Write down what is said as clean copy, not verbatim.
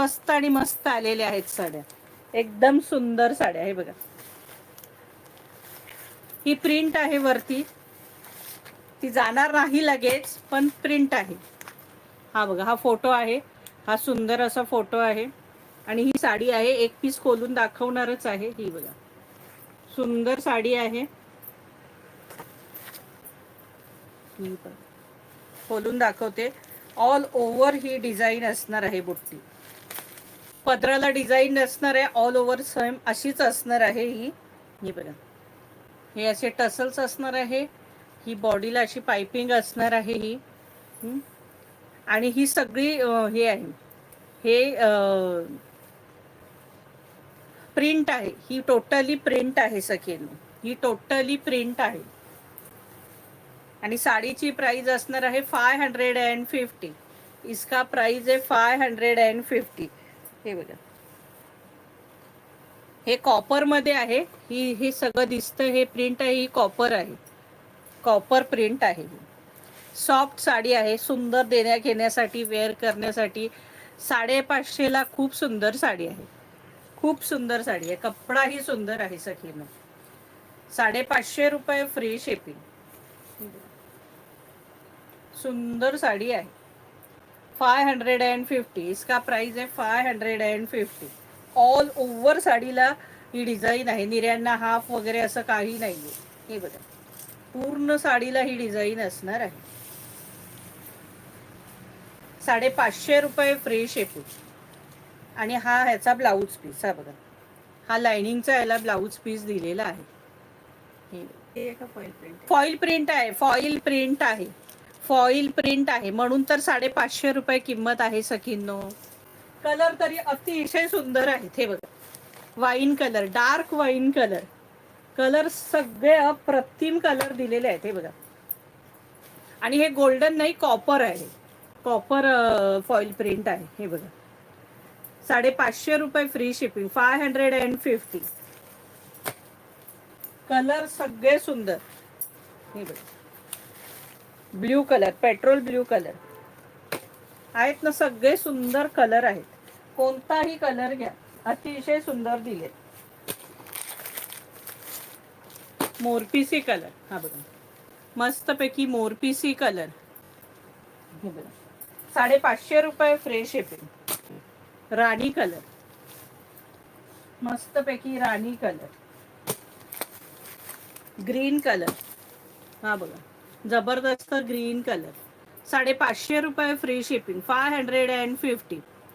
स्वस्त आणि मस्त आलेल्या आहेत साड्या, एकदम सुंदर साड्या. हे बघा, ही प्रिंट आहे वरती, ती जाणार नाही लगेच, पण प्रिंट आहे. हा बघा, हा फोटो आहे, हा सुंदर असा फोटो आहे. आणि ही साडी आहे, एक पीस खोलून दाखवणारच आहे. ही बघा, सुंदर साडी आहे. ही पण खोलून दाखवते. ऑल ओव्हर ही डिझाईन असणार आहे. बुट्टी पदराला डिझाईन असणार आहे, ऑल ओव्हर सेम अशीच असणार आहे ही. ही बघा, हे असे टसल्स असणार आहे. ही बॉडीला अशी पाइपिंग असणार आहे ही. आणि ही सगळी हे आहे, हे प्रिंट आहे. ही टोटली प्रिंट आहे सखींनो, ही टोटली प्रिंट आहे. आणि साडीची प्राइस असणार आहे 550. इसका प्राइस आहे 550. हे बघा, हे कॉपर मध्ये आहे. हे सगळं दिसतं, हे प्रिंट आहे, ही कॉपर आहे, कॉपर प्रिंट आहे. सॉफ्ट साडी आहे, सुंदर देण्या घेण्यासाठी, वेअर करण्यासाठी. 550ला खूप सुंदर साडी आहे, खूप सुंदर साडी आहे. कपडाही सुंदर आहे सखीनं. 550 रुपये फ्री शिपिंग. सुंदर साडी आहे, 550. इसका प्राइस आहे 550. ऑल ओव्हर साडीला ही डिझाईन आहे. निर्यांना हाफ वगैरे असं काही नाहीये. हे बघा, पूर्ण साडीला ही डिझाईन असणार आहे. 550 रुपये फ्री शिपिंग. आणि हा ह्याचा ब्लाऊज पीस. हा बघा, हा लाइनिंगचा याला ब्लाऊज पीस दिलेला आहे. फॉईल प्रिंट आहे, फॉईल प्रिंट आहे, फॉईल प्रिंट आहे, म्हणून तर 550 रुपये किंमत आहे सखींनो. कलर तरी अतिशय सुंदर आहेत. हे बघा, wine colour, dark wine colour, colour सगळे अप्रतिम कलर दिलेले आहेत. हे बघा, आणि हे गोल्डन नाही, कॉपर आहे, कॉपर फॉईल प्रिंट आहे. हे बघा, 550 रुपये फ्री शिपिंग. 550. कलर सगळे सुंदर. हे बघा, blue colour, petrol blue colour आहेत ना, सगळे सुंदर कलर आहेत. कोणताही कलर घ्या, अतिशय सुंदर दिले. मोरपीसी कलर. हा बघा, मस्तपैकी मोरपीसी कलर. हे बघा, 550 रुपये फ्री शिपिंग. राणी कलर, मस्तपैकी राणी कलर. Green colour. हा बघा, जबरदस्त ग्रीन कलर. 550 रुपये फ्री शिपिंग. 550.